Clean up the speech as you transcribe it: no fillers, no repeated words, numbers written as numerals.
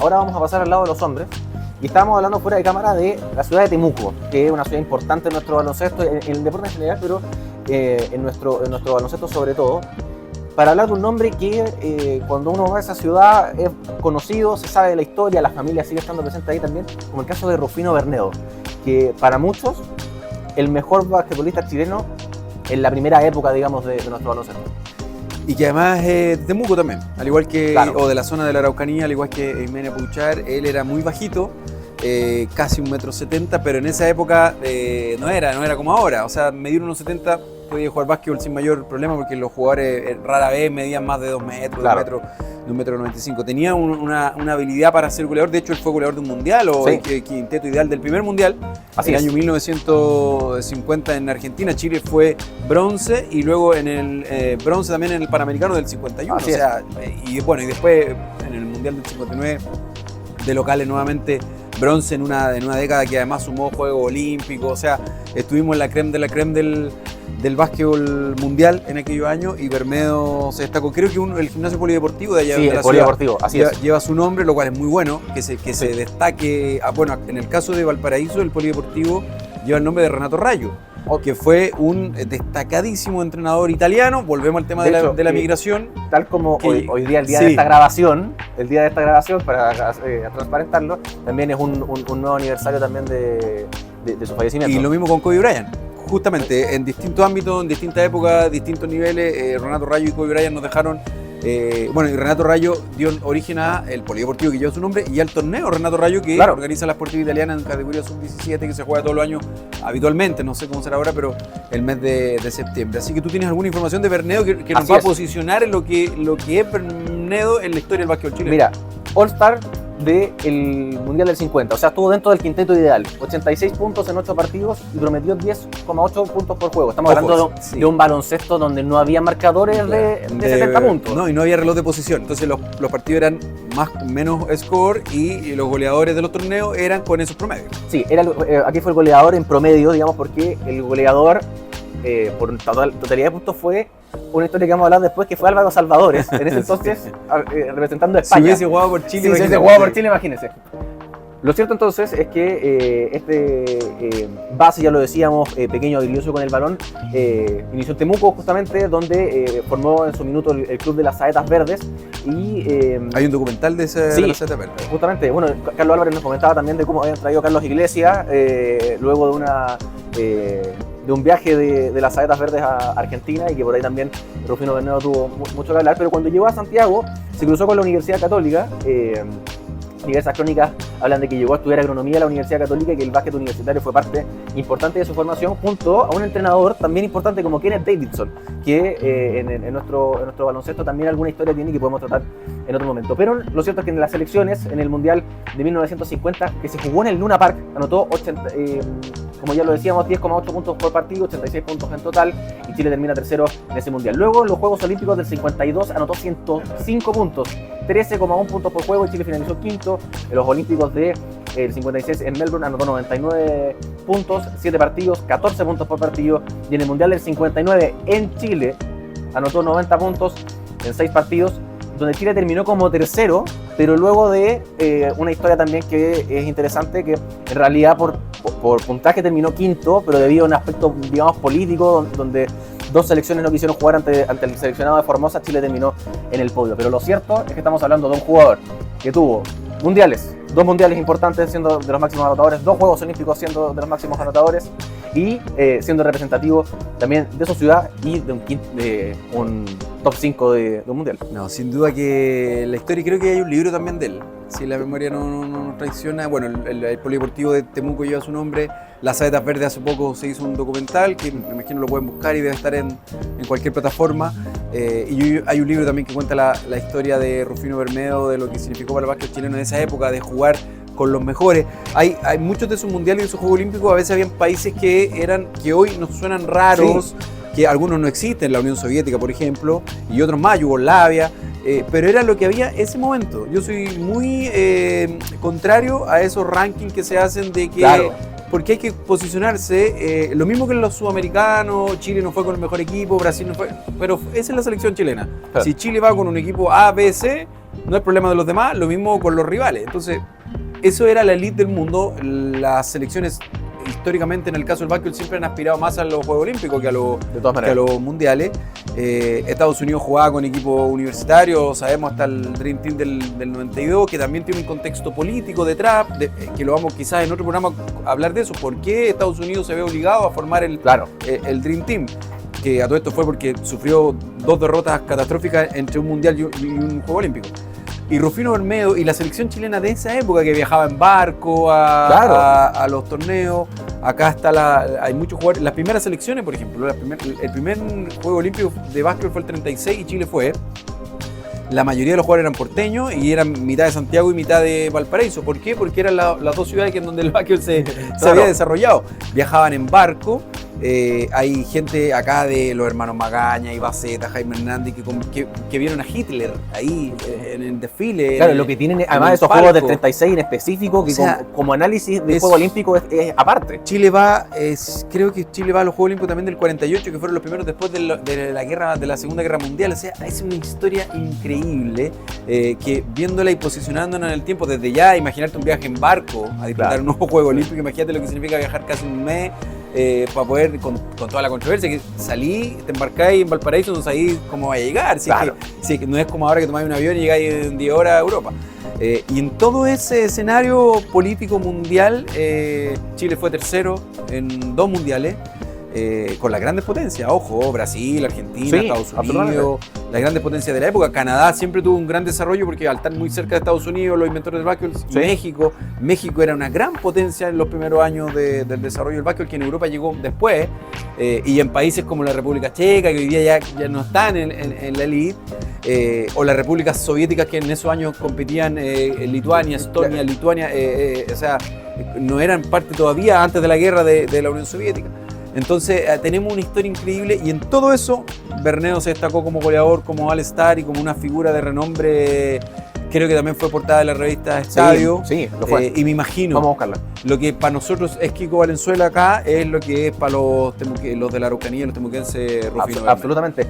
Ahora vamos a pasar al lado de los hombres. Y estábamos hablando fuera de cámara de la ciudad de Temuco, que es una ciudad importante en nuestro baloncesto, en el deporte en general, pero en nuestro baloncesto sobre todo, para hablar de un nombre que cuando uno va a esa ciudad es conocido, se sabe de la historia, la familia sigue estando presente ahí también, como el caso de Rufino Bernedo, que para muchos el mejor basquetbolista chileno en la primera época, digamos, de nuestro baloncesto. Y que además de Temuco también, al igual que, claro, o de la zona de la Araucanía, al igual que Eumenia Puchar, él era muy bajito, casi 1,70 m, pero en esa época no era como ahora, o sea, medir 1,70 m, podía jugar básquetbol sin mayor problema porque los jugadores rara vez medían más de 2 metros, claro, de 1,95 m. Tenía una habilidad para ser goleador, de hecho él fue goleador de un mundial o sí, el quinteto ideal del primer mundial. Así en es. el año 1950 en Argentina, Chile fue bronce y luego en el bronce también en el Panamericano del 51. Así o sea, y bueno, y después en el Mundial del 59 de locales nuevamente bronce en una década que además sumó Juegos Olímpicos. O sea, estuvimos en la creme de la creme del básquetbol mundial en aquellos años y Bermedo se destacó. Creo que el gimnasio polideportivo de allá Sí, de el la polideportivo, así ciudad es. lleva su nombre, lo cual es muy bueno, que se destaque. Bueno, en el caso de Valparaíso, el polideportivo lleva el nombre de Renato Rayo, que fue un destacadísimo entrenador italiano. Volvemos al tema de la migración. Tal como que, hoy día, el día sí, de esta grabación, para transparentarlo, también es un nuevo aniversario también de su fallecimiento. Y lo mismo con Kobe Bryant. Justamente, en distintos ámbitos, en distintas épocas, distintos niveles, Renato Rayo y Kobe Bryant nos dejaron. Bueno, y Renato Rayo dio origen al polideportivo que lleva su nombre y al torneo Renato Rayo que claro, organiza la Sportiva Italiana en categoría sub-17 que se juega todos los años habitualmente, no sé cómo será ahora, pero el mes de septiembre. Así que tú tienes alguna información de Bernedo que nos va a posicionar en lo que es Bernedo en la historia del básquetbol chileno. Mira, All-Star del Mundial del 50, o sea, estuvo dentro del quinteto ideal, 86 puntos en 8 partidos y prometió 10,8 puntos por juego. Estamos hablando de un baloncesto donde no había marcadores de 70 puntos. No, y no había reloj de posición, entonces los partidos eran menos score y los goleadores de los torneos eran con esos promedios. Sí, aquí fue el goleador en promedio, digamos, porque el goleador por totalidad de puntos fue una historia que vamos a hablar después, que fue Álvaro Salvadores, en ese entonces representando a España. Si hubiese jugado por Chile, si hubiese jugado por Chile, imagínense. Lo cierto entonces es que este base, ya lo decíamos, pequeño, habilidoso con el balón, inició en Temuco justamente, donde formó en su minuto el club de las Saetas Verdes. Y, hay un documental de las Saetas Verdes. Justamente, bueno, Carlos Álvarez nos comentaba también de cómo habían traído a Carlos Iglesias luego de un viaje de las Saetas Verdes a Argentina, y que por ahí también Rufino Bernedo tuvo mucho que hablar. Pero cuando llegó a Santiago se cruzó con la Universidad Católica. Diversas crónicas hablan de que llegó a estudiar agronomía a la Universidad Católica y que el básquet universitario fue parte importante de su formación, junto a un entrenador también importante como Kenneth Davidson, que en nuestro baloncesto también alguna historia tiene que podemos tratar en otro momento. Pero lo cierto es que en las selecciones, en el Mundial de 1950, que se jugó en el Luna Park, anotó como ya lo decíamos, 10,8 puntos por partido, 86 puntos en total, y Chile termina tercero en ese Mundial. Luego, en los Juegos Olímpicos del 52, anotó 105 puntos, 13,1 puntos por juego, y Chile finalizó quinto. En los Olímpicos del 56 en Melbourne anotó 99 puntos, 7 partidos, 14 puntos por partido, y en el Mundial del 59 en Chile anotó 90 puntos en 6 partidos, donde Chile terminó como tercero, pero luego de una historia también que es interesante, que en realidad por puntaje terminó quinto, pero debido a un aspecto, digamos, político, donde dos selecciones no quisieron jugar ante el seleccionado de Formosa, Chile terminó en el podio. Pero lo cierto es que estamos hablando de un jugador que tuvo dos mundiales importantes siendo de los máximos anotadores, 2 Juegos Olímpicos siendo de los máximos anotadores, y siendo representativo también de su ciudad y de un top 5 de un mundial. No, sin duda que la historia, creo que hay un libro también de él, si la memoria no traiciona. Bueno, el polideportivo de Temuco lleva su nombre. Las Saetas Verdes hace poco se hizo un documental que me imagino lo pueden buscar y debe estar en cualquier plataforma. Y hay un libro también que cuenta la historia de Rufino Bermedo, de lo que significó para el básquet chileno en esa época, de jugar con los mejores. Hay muchos de sus mundiales y de sus Juegos Olímpicos, a veces habían países que hoy nos suenan raros, sí, que algunos no existen, la Unión Soviética, por ejemplo, y otros más, Yugoslavia, pero era lo que había ese momento. Yo soy muy contrario a esos rankings que se hacen de que... Claro. Porque hay que posicionarse, lo mismo que en los sudamericanos, Chile no fue con el mejor equipo, Brasil no fue, pero esa es la selección chilena. Claro. Si Chile va con un equipo A, B, C, no es problema de los demás, lo mismo con los rivales. Entonces, eso era la elite del mundo. Las selecciones, históricamente, en el caso del básquetbol, siempre han aspirado más a los Juegos Olímpicos que a los mundiales. Estados Unidos jugaba con equipos universitarios, sabemos hasta el Dream Team del 92, que también tiene un contexto político detrás, que lo vamos quizás en otro programa a hablar de eso. ¿Por qué Estados Unidos se ve obligado a formar el Dream Team? Que a todo esto fue porque sufrió 2 derrotas catastróficas entre un mundial y un Juego Olímpico. Y Rufino Bermedo y la selección chilena de esa época, que viajaba en barco a los torneos. Acá hay muchos jugadores. Las primeras selecciones, por ejemplo, el primer Juego Olímpico de básquet fue el 36 y Chile fue. La mayoría de los jugadores eran porteños y eran mitad de Santiago y mitad de Valparaíso. ¿Por qué? Porque eran las 2 ciudades en donde el básquet se había desarrollado. Viajaban en barco. Hay gente acá de los hermanos Magaña, Ibaceta, Jaime Hernández que vieron a Hitler ahí en el desfile. Claro, lo que tienen además esos juegos del 36 en específico, que como análisis del Juego Olímpico es aparte. Creo que Chile va a los Juegos Olímpicos también del 48, que fueron los primeros después de la Segunda Guerra Mundial. O sea, es una historia increíble que viéndola y posicionándola en el tiempo, desde ya, imaginarte un viaje en barco a disfrutar un nuevo Juego Olímpico, imagínate lo que significa viajar casi un mes. Para poder, con toda la controversia, que salí, te embarcáis en Valparaíso, no sabéis cómo va a llegar. Si es que no es como ahora que tomáis un avión y llegáis en 10 horas a Europa. Y en todo ese escenario político mundial, Chile fue tercero en 2 mundiales. Con las grandes potencias, ojo, Brasil, Argentina, Estados Unidos, las grandes potencias de la época. Canadá siempre tuvo un gran desarrollo porque al estar muy cerca de Estados Unidos, los inventores del básquetbol, México era una gran potencia en los primeros años del desarrollo del básquetbol, que en Europa llegó después, y en países como la República Checa, que hoy día ya no están en la elite, o las repúblicas soviéticas que en esos años competían, Lituania, Estonia, Lituania, o sea, no eran parte todavía antes de la guerra de la Unión Soviética. Entonces tenemos una historia increíble y en todo eso Bernedo se destacó como goleador, como All-Star y como una figura de renombre. Creo que también fue portada de la revista Estadio. Sí, lo fue. Y me imagino, vamos a buscarla. Lo que para nosotros es Kiko Valenzuela acá es lo que es para los de la Araucanía, los temuquenses Rufino Bermedo. Absolutamente.